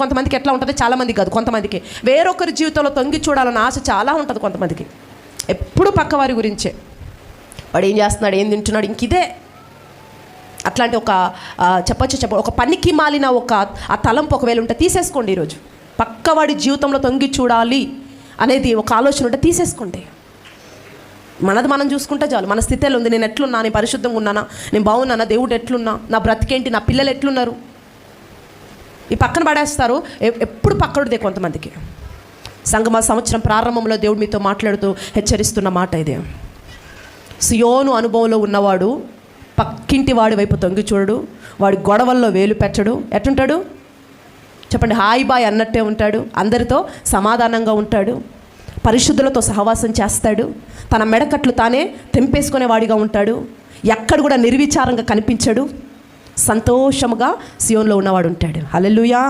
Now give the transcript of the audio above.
కొంతమందికి ఎట్లా ఉంటుంది, చాలామందికి కాదు, కొంతమందికి వేరొకరి జీవితంలో తొంగి చూడాలన్న ఆశ చాలా ఉంటుంది కొంతమందికి. ఎప్పుడు పక్కవారి గురించే, వాడు ఏం చేస్తున్నాడు, ఏం తింటున్నాడు, ఇంకిదే. అట్లాంటి ఒక పనికి మాలిన ఆ తలంపు ఒకవేళ ఉంటే తీసేసుకోండి. ఈరోజు పక్కవాడి జీవితంలో తొంగి చూడాలి అనేది ఒక ఆలోచన ఉంటే తీసేసుకోండి. మనది మనం చూసుకుంటే చాలు. మన స్థితిలో ఉంది, నేను ఎట్లున్నా, నేను పరిశుద్ధంగా ఉన్నానా, నేను బాగున్నానా, దేవుడు ఎట్లున్నా, నా బ్రతికేంటి, నా పిల్లలు ఎట్లున్నారు, ఈ పక్కన పడేస్తారు. ఎప్పుడు పక్కడుదే కొంతమందికి. సంగమ సంవత్సరం ప్రారంభంలో దేవుడు మీతో మాట్లాడుతూ హెచ్చరిస్తున్న మాట ఇదే. సియోను అనుభవంలో ఉన్నవాడు పక్కింటి వాడి వైపు తొంగి చూడడు, వాడి గొడవల్లో వేలు పెట్టడు. ఎట్టుంటాడు చెప్పండి? హాయ్ బాయ్ అన్నట్టే ఉంటాడు, అందరితో సమాధానంగా ఉంటాడు, పరిశుద్ధులతో సహవాసం చేస్తాడు, తన మెడకట్లు తానే తెంపేసుకునే వాడిగా ఉంటాడు, ఎక్కడ కూడా నిర్విచారంగా కనిపించడు, సంతోషముగా సియోన్లో ఉన్నవాడు ఉంటాడు. హల్లెలూయా.